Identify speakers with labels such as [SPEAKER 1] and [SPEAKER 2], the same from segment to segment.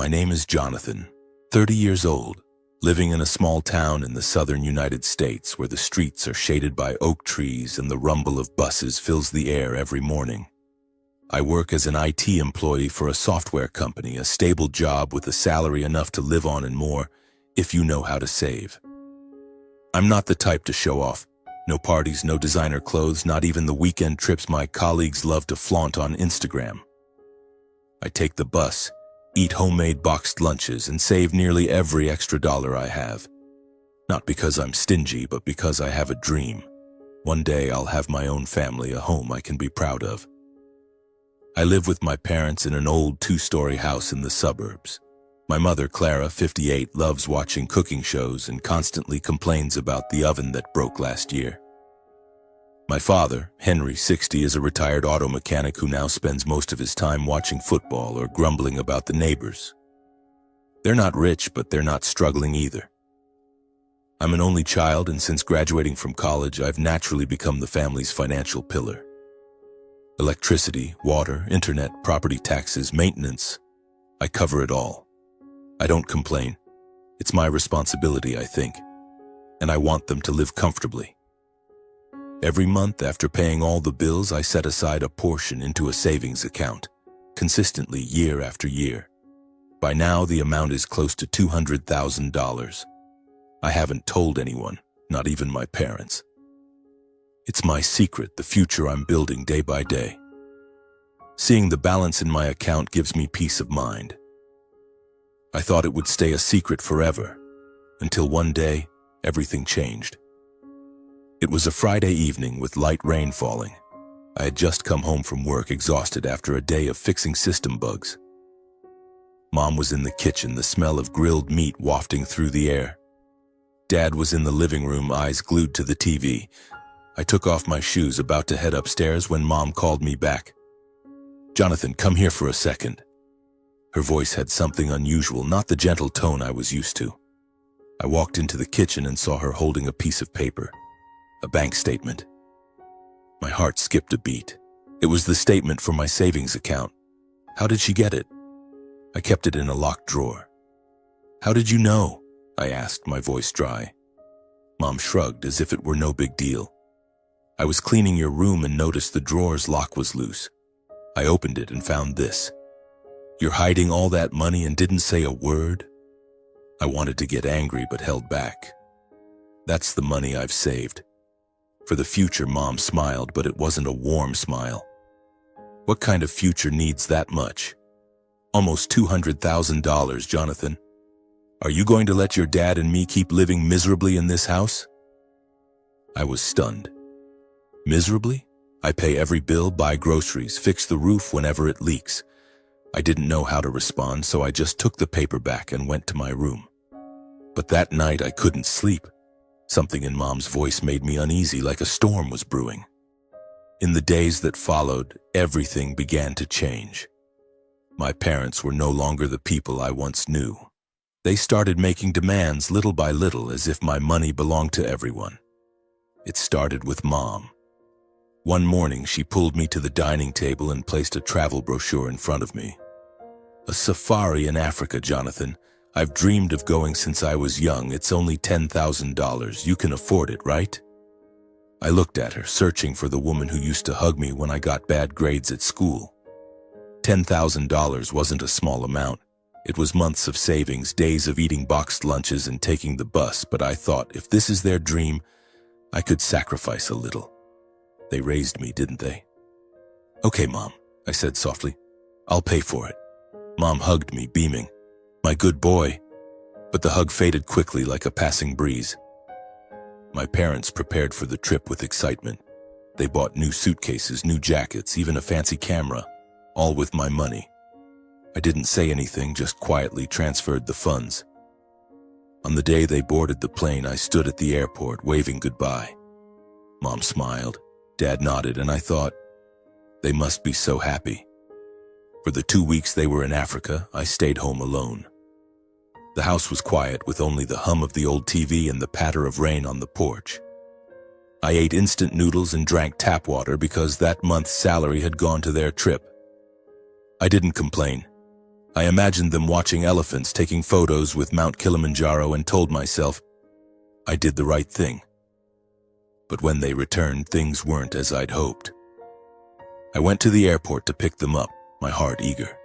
[SPEAKER 1] My name is Jonathan, 30 years old, living in a small town in the southern United States where the streets are shaded by oak trees and the rumble of buses fills the air every morning. I work as an IT employee for a software company, a stable job with a salary enough to live on and more, if you know how to save. I'm not the type to show off. No parties, no designer clothes, not even the weekend trips my colleagues love to flaunt on Instagram. I take the bus, eat homemade boxed lunches, and save nearly every extra dollar I have. Not because I'm stingy, but because I have a dream. One day I'll have my own family, a home I can be proud of. I live with my parents in an old 2-story house in the suburbs. My mother, Clara, 58, loves watching cooking shows and constantly complains about the oven that broke last year. My father, Henry, 60, is a retired auto mechanic who now spends most of his time watching football or grumbling about the neighbors. They're not rich, but they're not struggling either. I'm an only child, and since graduating from college, I've naturally become the family's financial pillar. Electricity, water, internet, property taxes, maintenance. I cover it all. I don't complain. It's my responsibility, I think, and I want them to live comfortably. Every month, after paying all the bills, I set aside a portion into a savings account, consistently year after year. By now, the amount is close to $200,000. I haven't told anyone, not even my parents. It's my secret, the future I'm building day by day. Seeing the balance in my account gives me peace of mind. I thought it would stay a secret forever, until one day, everything changed. It was a Friday evening with light rain falling. I had just come home from work exhausted after a day of fixing system bugs. Mom was in the kitchen, the smell of grilled meat wafting through the air. Dad was in the living room, eyes glued to the TV. I took off my shoes, about to head upstairs when Mom called me back. "Jonathan, come here for a second." Her voice had something unusual, not the gentle tone I was used to. I walked into the kitchen and saw her holding a piece of paper, a bank statement. My heart skipped a beat. It was the statement for my savings account. How did she get it? I kept it in a locked drawer. "How did you know?" I asked, my voice dry. Mom shrugged as if it were no big deal. "I was cleaning your room and noticed the drawer's lock was loose. I opened it and found this. You're hiding all that money and didn't say a word?" I wanted to get angry but held back. "That's the money I've saved. For the future," Mom smiled, but it wasn't a warm smile. "What kind of future needs that much? Almost $200,000, Jonathan. Are you going to let your dad and me keep living miserably in this house?" I was stunned. Miserably? I pay every bill, buy groceries, fix the roof whenever it leaks. I didn't know how to respond, so I just took the paper back and went to my room. But that night I couldn't sleep. Something in Mom's voice made me uneasy, like a storm was brewing. In the days that followed, everything began to change. My parents were no longer the people I once knew. They started making demands little by little, as if my money belonged to everyone. It started with Mom. One morning, she pulled me to the dining table and placed a travel brochure in front of me. "A safari in Africa, Jonathan. I've dreamed of going since I was young. It's only $10,000. You can afford it, right?" I looked at her, searching for the woman who used to hug me when I got bad grades at school. $10,000 wasn't a small amount. It was months of savings, days of eating boxed lunches and taking the bus, but I thought, if this is their dream, I could sacrifice a little. They raised me, didn't they? "Okay, Mom," I said softly. "I'll pay for it." Mom hugged me, beaming. "My good boy." But the hug faded quickly like a passing breeze. My parents prepared for the trip with excitement. They bought new suitcases, new jackets, even a fancy camera, all with my money. I didn't say anything, just quietly transferred the funds. On the day they boarded the plane, I stood at the airport, waving goodbye. Mom smiled. Dad nodded, and I thought, they must be so happy. For the 2 weeks they were in Africa, I stayed home alone. The house was quiet, with only the hum of the old TV and the patter of rain on the porch. I ate instant noodles and drank tap water because that month's salary had gone to their trip. I didn't complain. I imagined them watching elephants, taking photos with Mount Kilimanjaro, and told myself I did the right thing. But when they returned, things weren't as I'd hoped. I went to the airport to pick them up, my heart eager.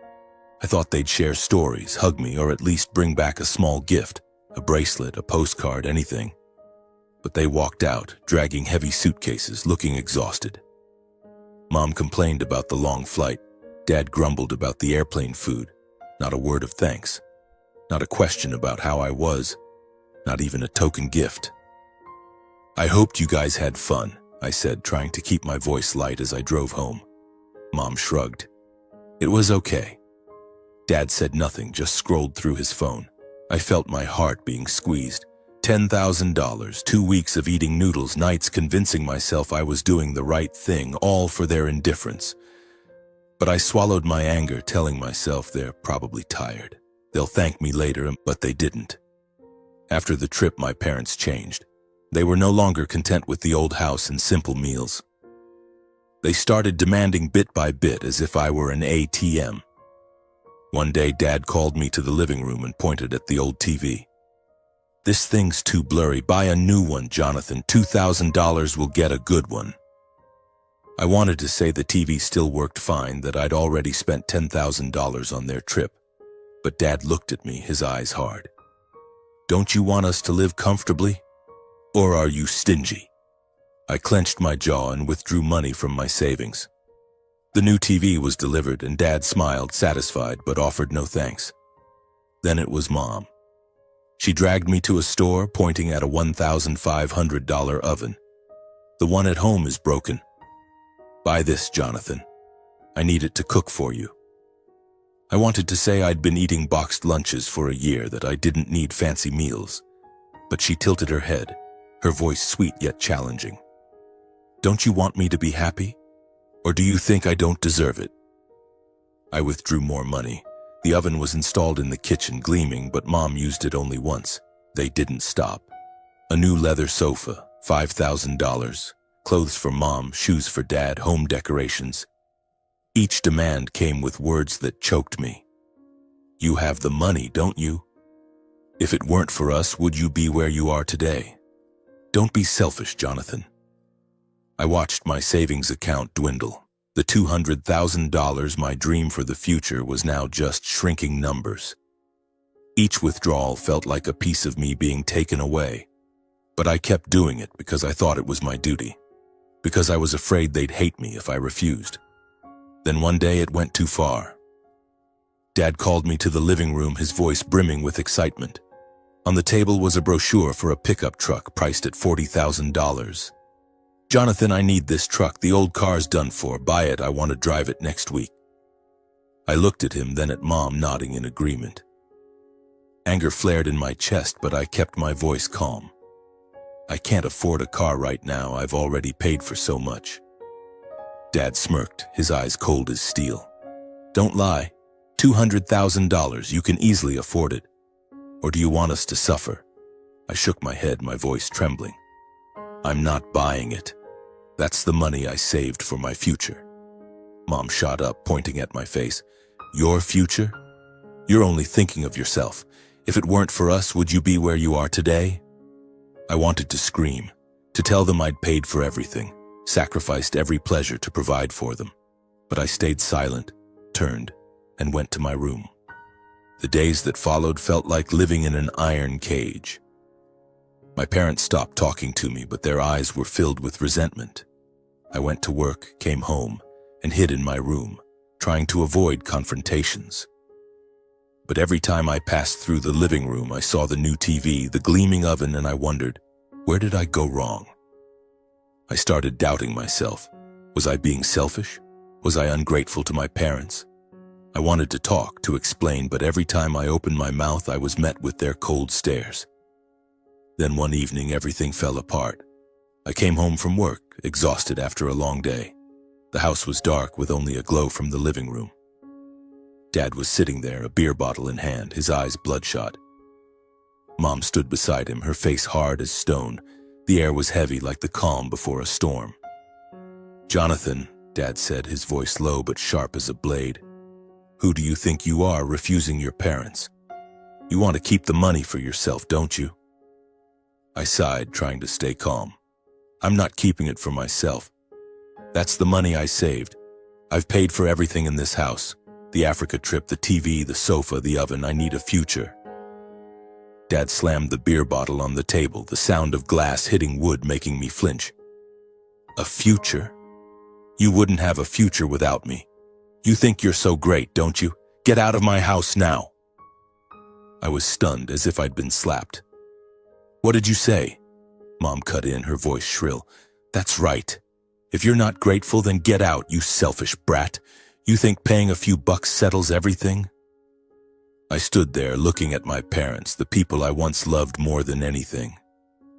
[SPEAKER 1] I thought they'd share stories, hug me, or at least bring back a small gift, a bracelet, a postcard, anything. But they walked out, dragging heavy suitcases, looking exhausted. Mom complained about the long flight. Dad grumbled about the airplane food. Not a word of thanks. Not a question about how I was. Not even a token gift. I hoped you guys had fun, I said, trying to keep my voice light as I drove home. Mom shrugged. It was okay. Dad said nothing, just scrolled through his phone. I felt my heart being squeezed. $10,000, 2 weeks of eating noodles, nights convincing myself I was doing the right thing, all for their indifference. But I swallowed my anger, telling myself they're probably tired. They'll thank me later, but they didn't. After the trip, my parents changed. They were no longer content with the old house and simple meals. They started demanding bit by bit, as if I were an ATM. One day, Dad called me to the living room and pointed at the old TV. This thing's too blurry. Buy a new one, Jonathan. $2,000 will get a good one. I wanted to say the TV still worked fine, that I'd already spent $10,000 on their trip. But Dad looked at me, his eyes hard. Don't you want us to live comfortably? Or are you stingy? I clenched my jaw and withdrew money from my savings. The new TV was delivered and Dad smiled, satisfied, but offered no thanks. Then it was Mom. She dragged me to a store, pointing at a $1,500 oven. The one at home is broken. Buy this, Jonathan. I need it to cook for you. I wanted to say I'd been eating boxed lunches for a year, that I didn't need fancy meals. But she tilted her head, her voice sweet yet challenging. Don't you want me to be happy? Or do you think I don't deserve it? I withdrew more money. The oven was installed in the kitchen, gleaming, but Mom used it only once. They didn't stop. A new leather sofa, $5,000. Clothes for Mom, shoes for Dad, home decorations. Each demand came with words that choked me. You have the money, don't you? If it weren't for us, would you be where you are today? Don't be selfish, Jonathan. I watched my savings account dwindle. The $200,000, my dream for the future, was now just shrinking numbers. Each withdrawal felt like a piece of me being taken away. But I kept doing it because I thought it was my duty. Because I was afraid they'd hate me if I refused. Then one day it went too far. Dad called me to the living room, his voice brimming with excitement. On the table was a brochure for a pickup truck priced at $40,000. Jonathan, I need this truck. The old car's done for. Buy it. I want to drive it next week. I looked at him, then at Mom, nodding in agreement. Anger flared in my chest, but I kept my voice calm. I can't afford a car right now. I've already paid for so much. Dad smirked, his eyes cold as steel. Don't lie. $200,000. You can easily afford it. Or do you want us to suffer? I shook my head, my voice trembling. I'm not buying it. That's the money I saved for my future. Mom shot up, pointing at my face. Your future? You're only thinking of yourself. If it weren't for us, would you be where you are today? I wanted to scream, to tell them I'd paid for everything, sacrificed every pleasure to provide for them. But I stayed silent, turned, and went to my room. The days that followed felt like living in an iron cage. My parents stopped talking to me, but their eyes were filled with resentment. I went to work, came home, and hid in my room, trying to avoid confrontations. But every time I passed through the living room, I saw the new TV, the gleaming oven, and I wondered, where did I go wrong? I started doubting myself. Was I being selfish? Was I ungrateful to my parents? I wanted to talk, to explain, but every time I opened my mouth, I was met with their cold stares. Then one evening, everything fell apart. I came home from work, exhausted after a long day. The house was dark, with only a glow from the living room. Dad was sitting there, a beer bottle in hand, his eyes bloodshot. Mom stood beside him, her face hard as stone. The air was heavy, like the calm before a storm. Jonathan, Dad said, his voice low but sharp as a blade. Who do you think you are, refusing your parents? You want to keep the money for yourself, don't you? I sighed, trying to stay calm. I'm not keeping it for myself. That's the money I saved. I've paid for everything in this house. The Africa trip, the TV, the sofa, the oven. I need a future. Dad slammed the beer bottle on the table, the sound of glass hitting wood making me flinch. A future? You wouldn't have a future without me. You think you're so great, don't you? Get out of my house now. I was stunned, as if I'd been slapped. What did you say? Mom cut in, her voice shrill. That's right. If you're not grateful, then get out, you selfish brat. You think paying a few bucks settles everything? I stood there looking at my parents, the people I once loved more than anything.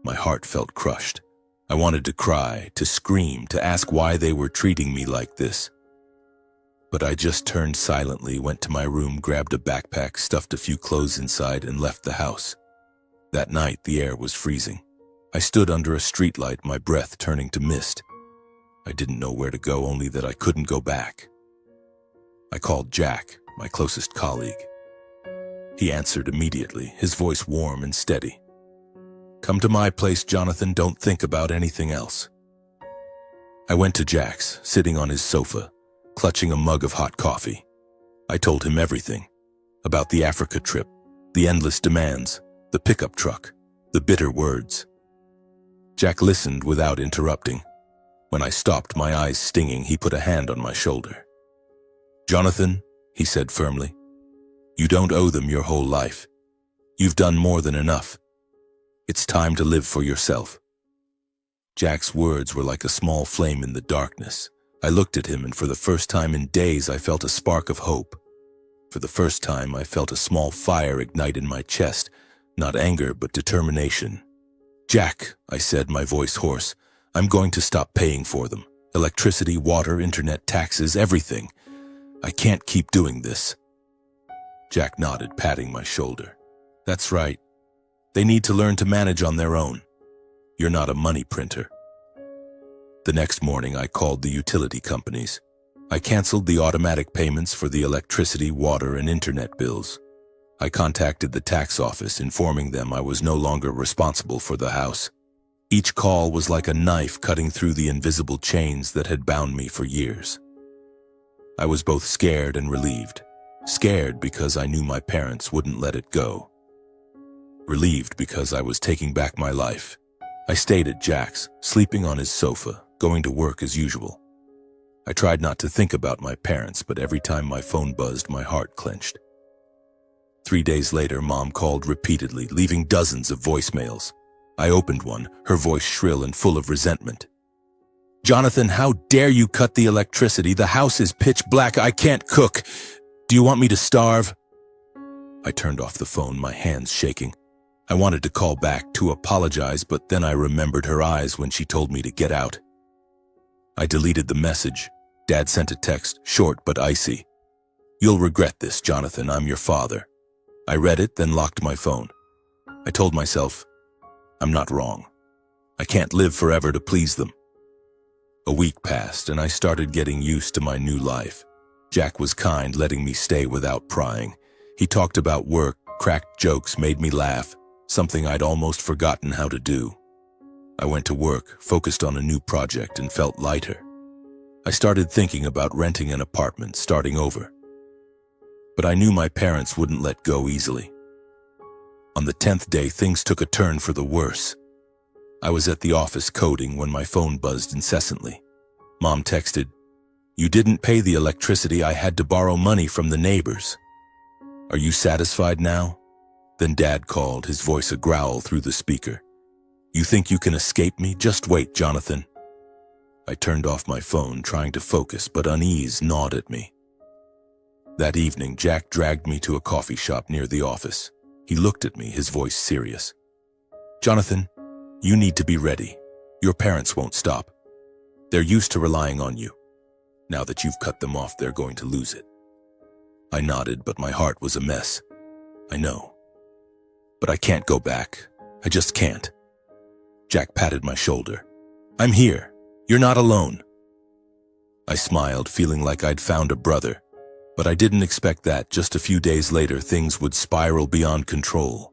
[SPEAKER 1] My heart felt crushed. I wanted to cry, to scream, to ask why they were treating me like this. But I just turned silently, went to my room, grabbed a backpack, stuffed a few clothes inside, and left the house. That night, the air was freezing. I stood under a streetlight, my breath turning to mist. I didn't know where to go, only that I couldn't go back. I called Jack, my closest colleague. He answered immediately, his voice warm and steady. Come to my place, Jonathan. Don't think about anything else. I went to Jack's, sitting on his sofa, clutching a mug of hot coffee. I told him everything. About the Africa trip, the endless demands, the pickup truck, the bitter words. Jack listened without interrupting. When I stopped, my eyes stinging, he put a hand on my shoulder. Jonathan, he said firmly, you don't owe them your whole life. You've done more than enough. It's time to live for yourself. Jack's words were like a small flame in the darkness. I looked at him, and for the first time in days, I felt a spark of hope. For the first time, I felt a small fire ignite in my chest, not anger, but determination. Jack, I said, my voice hoarse, I'm going to stop paying for them. Electricity, water, internet, taxes, everything. I can't keep doing this. Jack nodded, patting my shoulder. That's right. They need to learn to manage on their own. You're not a money printer. The next morning, I called the utility companies. I canceled the automatic payments for the electricity, water, and internet bills. I contacted the tax office, informing them I was no longer responsible for the house. Each call was like a knife cutting through the invisible chains that had bound me for years. I was both scared and relieved. Scared because I knew my parents wouldn't let it go. Relieved because I was taking back my life. I stayed at Jack's, sleeping on his sofa, going to work as usual. I tried not to think about my parents, but every time my phone buzzed, my heart clenched. 3 days later, Mom called repeatedly, leaving dozens of voicemails. I opened one, her voice shrill and full of resentment. Jonathan, how dare you cut the electricity? The house is pitch black. I can't cook. Do you want me to starve? I turned off the phone, my hands shaking. I wanted to call back to apologize, but then I remembered her eyes when she told me to get out. I deleted the message. Dad sent a text, short but icy. You'll regret this, Jonathan. I'm your father. I read it, then locked my phone. I told myself, I'm not wrong. I can't live forever to please them. A week passed, and I started getting used to my new life. Jack was kind, letting me stay without prying. He talked about work, cracked jokes, made me laugh, something I'd almost forgotten how to do. I went to work, focused on a new project, and felt lighter. I started thinking about renting an apartment, starting over. But I knew my parents wouldn't let go easily. On the 10th day, things took a turn for the worse. I was at the office coding when my phone buzzed incessantly. Mom texted, You didn't pay the electricity. I had to borrow money from the neighbors. Are you satisfied now? Then Dad called, his voice a growl through the speaker. You think you can escape me? Just wait, Jonathan. I turned off my phone, trying to focus, but unease gnawed at me. That evening, Jack dragged me to a coffee shop near the office. He looked at me, his voice serious. Jonathan, you need to be ready. Your parents won't stop. They're used to relying on you. Now that you've cut them off, they're going to lose it. I nodded, but my heart was a mess. I know. But I can't go back. I just can't. Jack patted my shoulder. I'm here. You're not alone. I smiled, feeling like I'd found a brother. But I didn't expect that just a few days later things would spiral beyond control.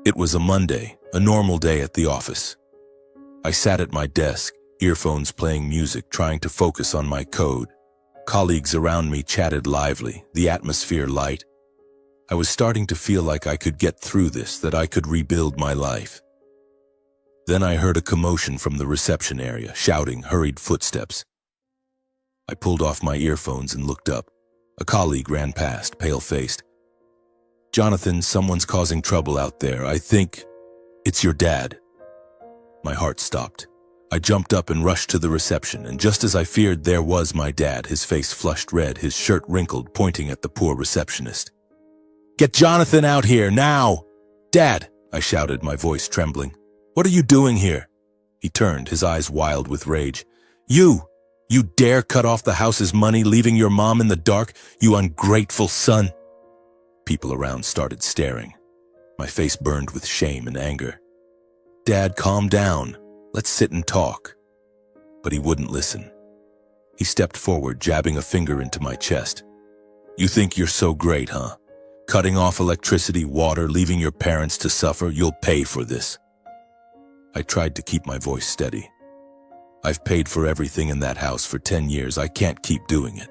[SPEAKER 1] It was a Monday, a normal day at the office. I sat at my desk, earphones playing music, trying to focus on my code. Colleagues around me chatted lively, the atmosphere light. I was starting to feel like I could get through this, that I could rebuild my life. Then I heard a commotion from the reception area, shouting, hurried footsteps. I pulled off my earphones and looked up. A colleague ran past, pale-faced. "Jonathan, someone's causing trouble out there. I think it's your dad." My heart stopped. I jumped up and rushed to the reception, and just as I feared, there was my dad, his face flushed red, his shirt wrinkled, pointing at the poor receptionist. "Get Jonathan out here, now!" "Dad!" I shouted, my voice trembling. "What are you doing here?" He turned, his eyes wild with rage. You dare cut off the house's money, leaving your mom in the dark, you ungrateful son!" People around started staring. My face burned with shame and anger. "Dad, calm down. Let's sit and talk." But he wouldn't listen. He stepped forward, jabbing a finger into my chest. "You think you're so great, huh? Cutting off electricity, water, leaving your parents to suffer, you'll pay for this." I tried to keep my voice steady. "I've paid for everything in that house for 10 years. I can't keep doing it.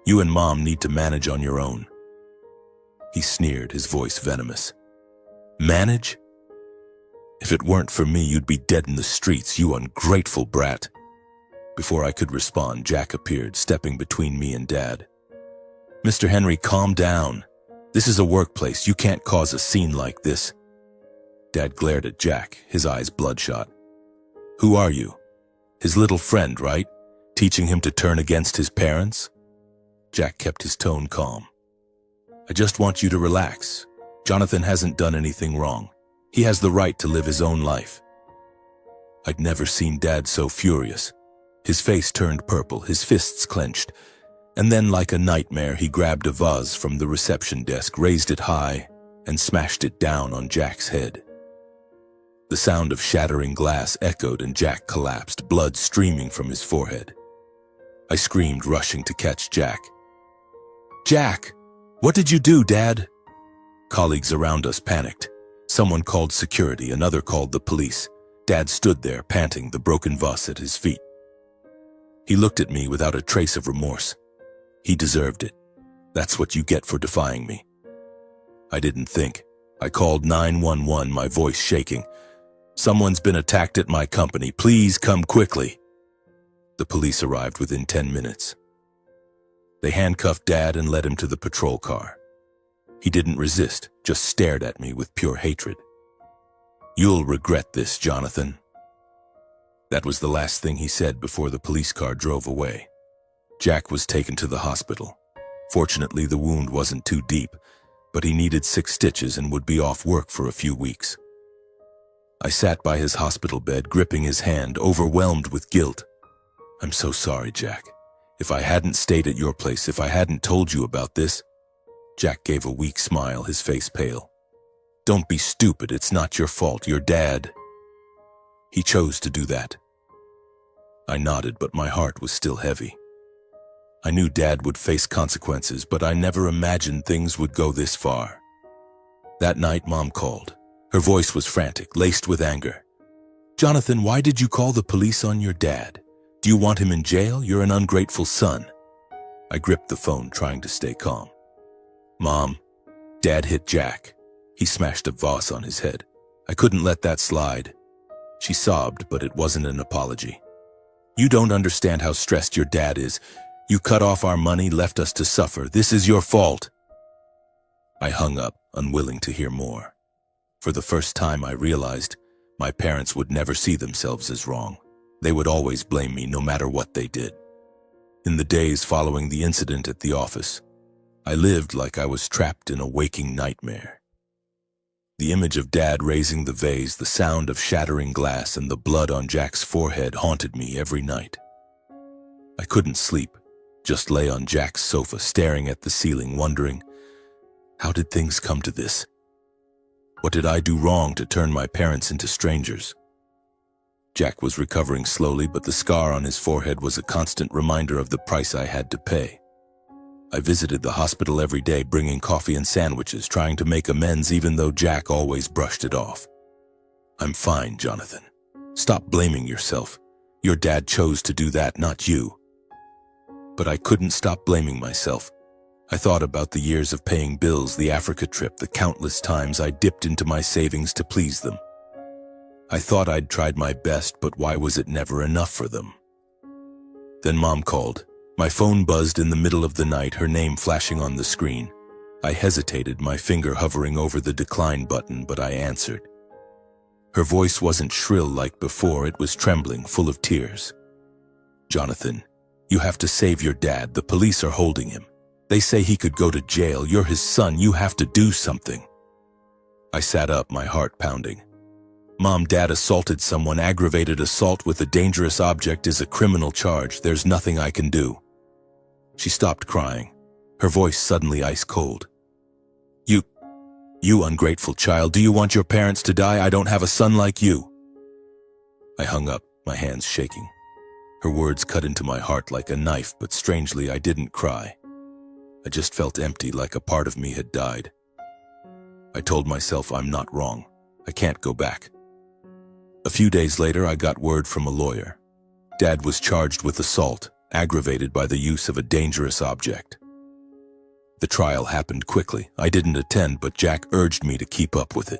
[SPEAKER 1] You and Mom need to manage on your own." He sneered, his voice venomous. "Manage? If it weren't for me, you'd be dead in the streets, you ungrateful brat." Before I could respond, Jack appeared, stepping between me and Dad. "Mr. Henry, calm down. This is a workplace. You can't cause a scene like this." Dad glared at Jack, his eyes bloodshot. "Who are you? His little friend, right? Teaching him to turn against his parents?" Jack kept his tone calm. "I just want you to relax. Jonathan hasn't done anything wrong. He has the right to live his own life." I'd never seen Dad so furious. His face turned purple, his fists clenched, and then, like a nightmare, he grabbed a vase from the reception desk, raised it high, and smashed it down on Jack's head. The sound of shattering glass echoed and Jack collapsed, blood streaming from his forehead. I screamed, rushing to catch Jack. "Jack! What did you do, Dad?" Colleagues around us panicked. Someone called security, another called the police. Dad stood there, panting, the broken vase at his feet. He looked at me without a trace of remorse. He deserved it. That's what you get for defying me. I didn't think. I called 911, my voice shaking. "Someone's been attacked at my company. Please come quickly." The police arrived within 10 minutes. They handcuffed Dad and led him to the patrol car. He didn't resist, just stared at me with pure hatred. "You'll regret this, Jonathan." That was the last thing he said before the police car drove away. Jack was taken to the hospital. Fortunately, the wound wasn't too deep, but he needed 6 stitches and would be off work for a few weeks. I sat by his hospital bed, gripping his hand, overwhelmed with guilt. "I'm so sorry, Jack. If I hadn't stayed at your place, if I hadn't told you about this..." Jack gave a weak smile, his face pale. "Don't be stupid. It's not your fault. Your dad... he chose to do that." I nodded, but my heart was still heavy. I knew Dad would face consequences, but I never imagined things would go this far. That night, Mom called. Her voice was frantic, laced with anger. "Jonathan, why did you call the police on your dad? Do you want him in jail? You're an ungrateful son." I gripped the phone, trying to stay calm. "Mom, Dad hit Jack. He smashed a vase on his head. I couldn't let that slide." She sobbed, but it wasn't an apology. "You don't understand how stressed your dad is. You cut off our money, left us to suffer. This is your fault." I hung up, unwilling to hear more. For the first time, I realized my parents would never see themselves as wrong. They would always blame me, no matter what they did. In the days following the incident at the office, I lived like I was trapped in a waking nightmare. The image of Dad raising the vase, the sound of shattering glass, and the blood on Jack's forehead haunted me every night. I couldn't sleep, just lay on Jack's sofa, staring at the ceiling, wondering, how did things come to this? What did I do wrong to turn my parents into strangers? Jack was recovering slowly, but the scar on his forehead was a constant reminder of the price I had to pay. I visited the hospital every day, bringing coffee and sandwiches, trying to make amends even though Jack always brushed it off. "I'm fine, Jonathan. Stop blaming yourself. Your dad chose to do that, not you." But I couldn't stop blaming myself. I thought about the years of paying bills, the Africa trip, the countless times I dipped into my savings to please them. I thought I'd tried my best, but why was it never enough for them? Then Mom called. My phone buzzed in the middle of the night, her name flashing on the screen. I hesitated, my finger hovering over the decline button, but I answered. Her voice wasn't shrill like before, it was trembling, full of tears. "Jonathan, you have to save your dad. The police are holding him. They say he could go to jail. You're his son. You have to do something." I sat up, my heart pounding. "Mom, Dad assaulted someone. Aggravated assault with a dangerous object is a criminal charge. There's nothing I can do." She stopped crying, her voice suddenly ice cold. You ungrateful child, do you want your parents to die? I don't have a son like you." I hung up, my hands shaking. Her words cut into my heart like a knife, but strangely I didn't cry. I just felt empty, like a part of me had died. I told myself I'm not wrong. I can't go back. A few days later, I got word from a lawyer. Dad was charged with assault, aggravated by the use of a dangerous object. The trial happened quickly. I didn't attend, but Jack urged me to keep up with it.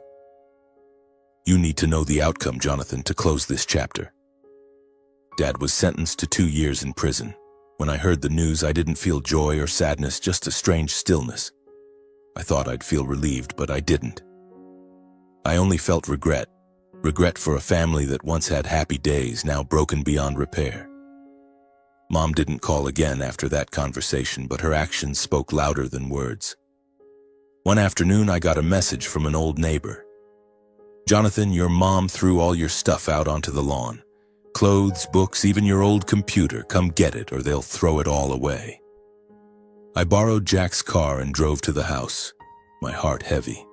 [SPEAKER 1] "You need to know the outcome, Jonathan, to close this chapter." Dad was sentenced to 2 years in prison. When I heard the news, I didn't feel joy or sadness, just a strange stillness. I thought I'd feel relieved, but I didn't. I only felt regret. Regret for a family that once had happy days, now broken beyond repair. Mom didn't call again after that conversation, but her actions spoke louder than words. One afternoon, I got a message from an old neighbor. "Jonathan, your mom threw all your stuff out onto the lawn. Clothes, books, even your old computer. Come get it or they'll throw it all away." I borrowed Jack's car and drove to the house, my heart heavy.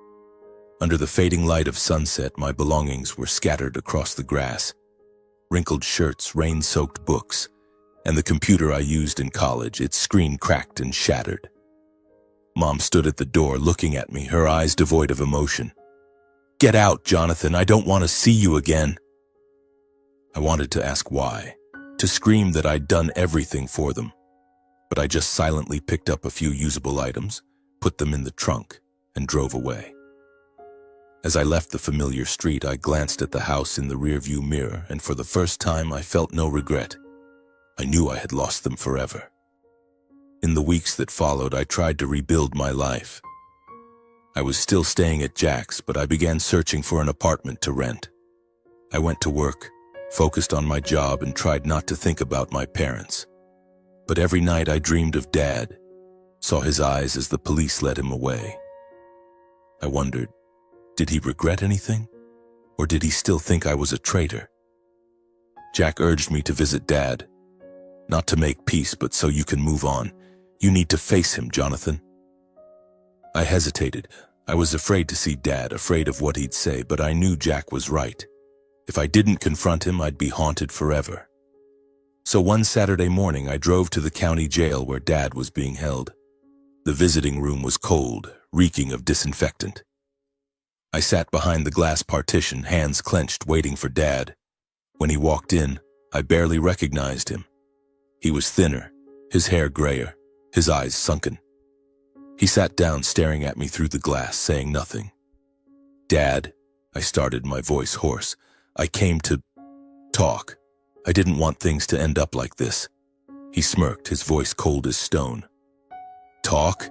[SPEAKER 1] Under the fading light of sunset, my belongings were scattered across the grass. Wrinkled shirts, rain-soaked books, and the computer I used in college, its screen cracked and shattered. Mom stood at the door looking at me, her eyes devoid of emotion. "Get out, Jonathan, I don't want to see you again." I wanted to ask why, to scream that I'd done everything for them, but I just silently picked up a few usable items, put them in the trunk, and drove away. As I left the familiar street, I glanced at the house in the rearview mirror, and for the first time I felt no regret. I knew I had lost them forever. In the weeks that followed, I tried to rebuild my life. I was still staying at Jack's, but I began searching for an apartment to rent. I went to work, focused on my job, and tried not to think about my parents. But every night I dreamed of Dad, saw his eyes as the police led him away. I wondered, did he regret anything? Or did he still think I was a traitor? Jack urged me to visit Dad. "Not to make peace, but so you can move on. You need to face him, Jonathan." I hesitated. I was afraid to see Dad, afraid of what he'd say, but I knew Jack was right. If I didn't confront him, I'd be haunted forever. So one Saturday morning, I drove to the county jail where Dad was being held. The visiting room was cold, reeking of disinfectant. I sat behind the glass partition, hands clenched, waiting for Dad. When he walked in, I barely recognized him. He was thinner, his hair grayer, his eyes sunken. He sat down, staring at me through the glass, saying nothing. "Dad," I started, my voice hoarse. "I came to talk. I didn't want things to end up like this." He smirked, his voice cold as stone. "Talk?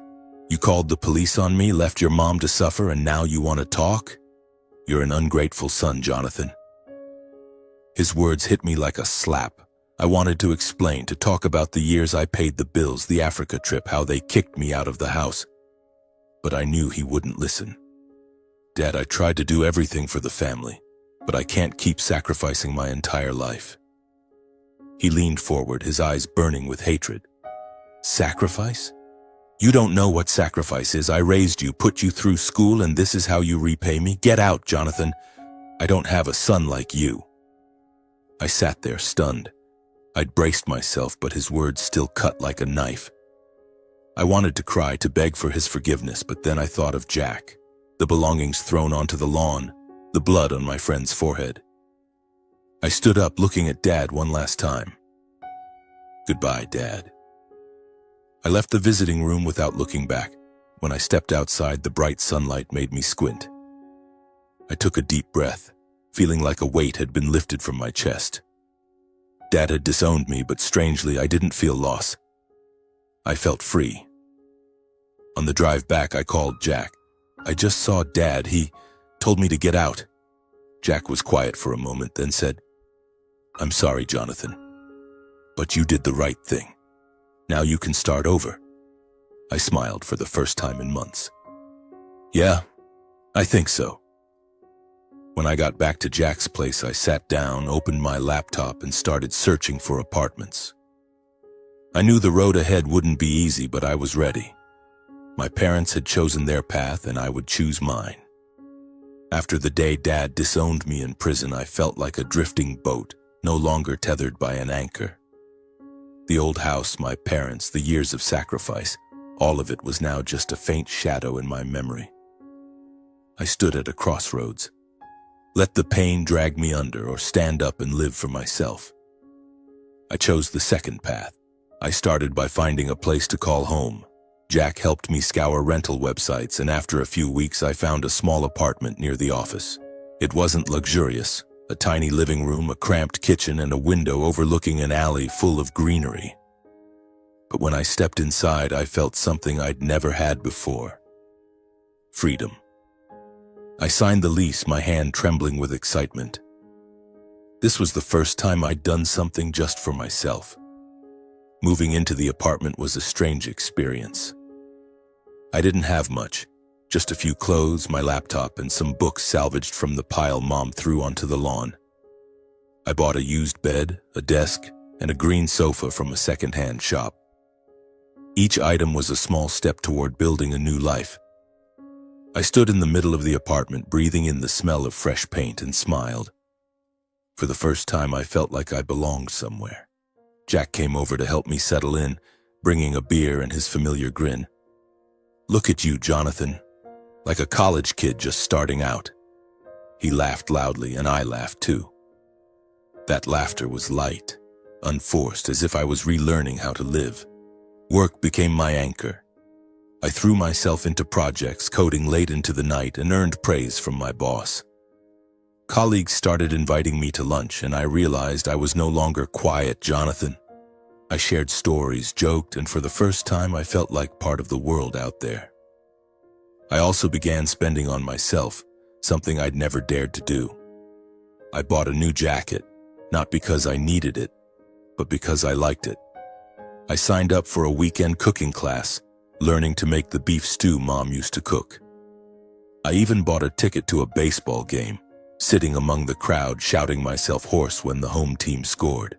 [SPEAKER 1] You called the police on me, left your mom to suffer, and now you want to talk? You're an ungrateful son, Jonathan." His words hit me like a slap. I wanted to explain, to talk about the years I paid the bills, the Africa trip, how they kicked me out of the house. But I knew he wouldn't listen. "Dad, I tried to do everything for the family, but I can't keep sacrificing my entire life." He leaned forward, his eyes burning with hatred. "Sacrifice? You don't know what sacrifice is. I raised you, put you through school, and this is how you repay me? Get out, Jonathan. I don't have a son like you." I sat there, stunned. I'd braced myself, but his words still cut like a knife. I wanted to cry, to beg for his forgiveness, but then I thought of Jack, the belongings thrown onto the lawn, the blood on my friend's forehead. I stood up, looking at Dad one last time. Goodbye, Dad. I left the visiting room without looking back. When I stepped outside, the bright sunlight made me squint. I took a deep breath, feeling like a weight had been lifted from my chest. Dad had disowned me, but strangely, I didn't feel loss. I felt free. On the drive back, I called Jack. I just saw Dad. He told me to get out. Jack was quiet for a moment, then said, "I'm sorry, Jonathan, but you did the right thing. Now you can start over." I smiled for the first time in months. "Yeah, I think so." When I got back to Jack's place, I sat down, opened my laptop, and started searching for apartments. I knew the road ahead wouldn't be easy, but I was ready. My parents had chosen their path, and I would choose mine. After the day Dad disowned me in prison, I felt like a drifting boat, no longer tethered by an anchor. The old house, my parents, the years of sacrifice, all of it was now just a faint shadow in my memory. I stood at a crossroads. Let the pain drag me under, or stand up and live for myself. I chose the second path. I started by finding a place to call home. Jack helped me scour rental websites, and after a few weeks I found a small apartment near the office. It wasn't luxurious. A tiny living room, a cramped kitchen, and a window overlooking an alley full of greenery. But when I stepped inside, I felt something I'd never had before. Freedom. I signed the lease, my hand trembling with excitement. This was the first time I'd done something just for myself. Moving into the apartment was a strange experience. I didn't have much, just a few clothes, my laptop, and some books salvaged from the pile Mom threw onto the lawn. I bought a used bed, a desk, and a green sofa from a second-hand shop. Each item was a small step toward building a new life. I stood in the middle of the apartment, breathing in the smell of fresh paint, and smiled. For the first time, I felt like I belonged somewhere. Jack came over to help me settle in, bringing a beer and his familiar grin. "Look at you, Jonathan, like a college kid just starting out." He laughed loudly, and I laughed too. That laughter was light, unforced, as if I was relearning how to live. Work became my anchor. I threw myself into projects, coding late into the night, and earned praise from my boss. Colleagues started inviting me to lunch, and I realized I was no longer quiet Jonathan. I shared stories, joked, and for the first time I felt like part of the world out there. I also began spending on myself, something I'd never dared to do. I bought a new jacket, not because I needed it, but because I liked it. I signed up for a weekend cooking class, learning to make the beef stew Mom used to cook. I even bought a ticket to a baseball game, sitting among the crowd, shouting myself hoarse when the home team scored.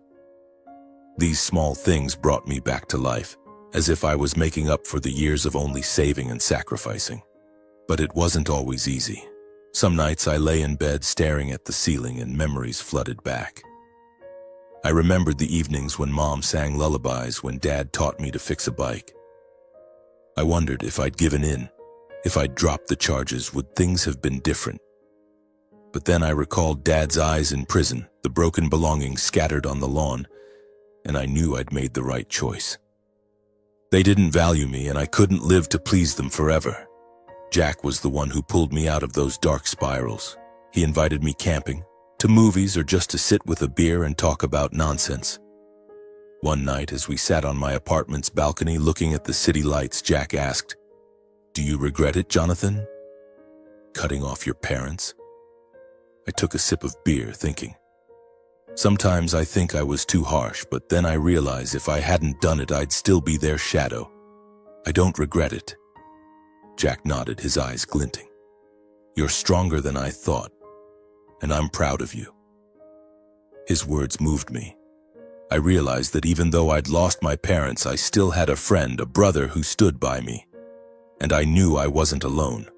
[SPEAKER 1] These small things brought me back to life, as if I was making up for the years of only saving and sacrificing. But it wasn't always easy. Some nights I lay in bed staring at the ceiling, and memories flooded back. I remembered the evenings when Mom sang lullabies, when Dad taught me to fix a bike. I wondered if I'd given in, if I'd dropped the charges, would things have been different? But then I recalled Dad's eyes in prison, the broken belongings scattered on the lawn, and I knew I'd made the right choice. They didn't value me, and I couldn't live to please them forever. Jack was the one who pulled me out of those dark spirals. He invited me camping, to movies, or just to sit with a beer and talk about nonsense. One night, as we sat on my apartment's balcony looking at the city lights, Jack asked, "Do you regret it, Jonathan? Cutting off your parents?" I took a sip of beer, thinking. Sometimes I think I was too harsh, but then I realize if I hadn't done it, I'd still be their shadow. I don't regret it. Jack nodded, his eyes glinting. "You're stronger than I thought, and I'm proud of you." His words moved me. I realized that even though I'd lost my parents, I still had a friend, a brother who stood by me. And I knew I wasn't alone.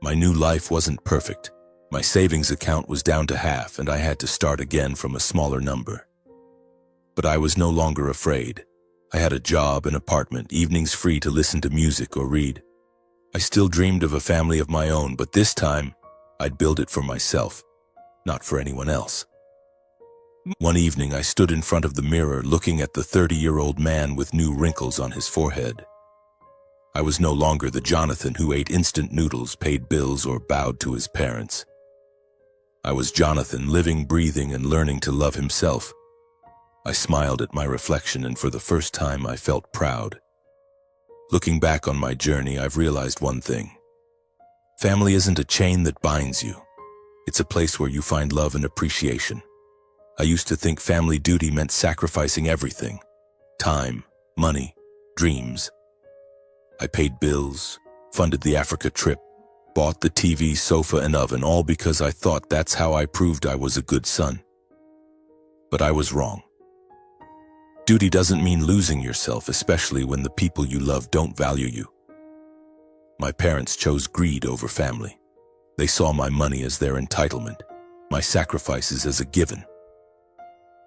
[SPEAKER 1] My new life wasn't perfect. My savings account was down to half, and I had to start again from a smaller number. But I was no longer afraid. I had a job, an apartment, evenings free to listen to music or read. I still dreamed of a family of my own, but this time, I'd build it for myself, not for anyone else. One evening, I stood in front of the mirror looking at the 30-year-old man with new wrinkles on his forehead. I was no longer the Jonathan who ate instant noodles, paid bills, or bowed to his parents. I was Jonathan, living, breathing, and learning to love himself. I smiled at my reflection, and for the first time, I felt proud. Looking back on my journey, I've realized one thing. Family isn't a chain that binds you. It's a place where you find love and appreciation. I used to think family duty meant sacrificing everything. Time, money, dreams. I paid bills, funded the Africa trip, bought the TV, sofa, and oven, all because I thought that's how I proved I was a good son. But I was wrong. Duty doesn't mean losing yourself, especially when the people you love don't value you. My parents chose greed over family. They saw my money as their entitlement, my sacrifices as a given.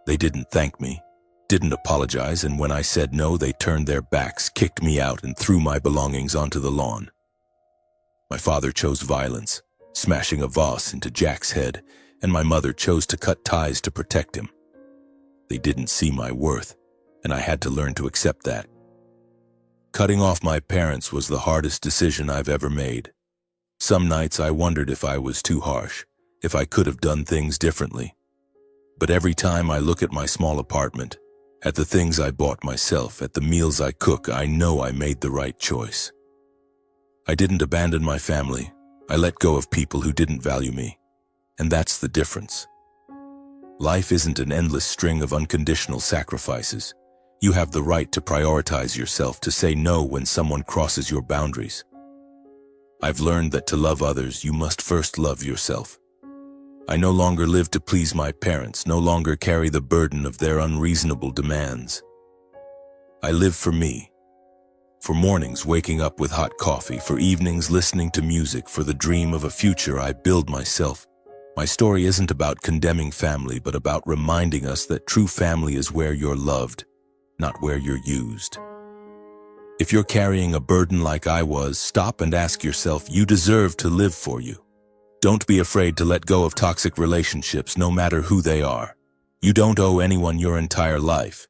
[SPEAKER 1] They didn't thank me, didn't apologize, and when I said no, they turned their backs, kicked me out, and threw my belongings onto the lawn. My father chose violence, smashing a vase into Jack's head, and my mother chose to cut ties to protect him. They didn't see my worth, and I had to learn to accept that. Cutting off my parents was the hardest decision I've ever made. Some nights I wondered if I was too harsh, if I could have done things differently. But every time I look at my small apartment, at the things I bought myself, at the meals I cook, I know I made the right choice. I didn't abandon my family. I let go of people who didn't value me. And that's the difference. Life isn't an endless string of unconditional sacrifices. You have the right to prioritize yourself, to say no when someone crosses your boundaries. I've learned that to love others, you must first love yourself. I no longer live to please my parents, no longer carry the burden of their unreasonable demands. I live for me. For mornings waking up with hot coffee, for evenings listening to music, for the dream of a future I build myself. My story isn't about condemning family, but about reminding us that true family is where you're loved, not where you're used. If you're carrying a burden like I was, stop and ask yourself, you deserve to live for you. Don't be afraid to let go of toxic relationships, no matter who they are. You don't owe anyone your entire life.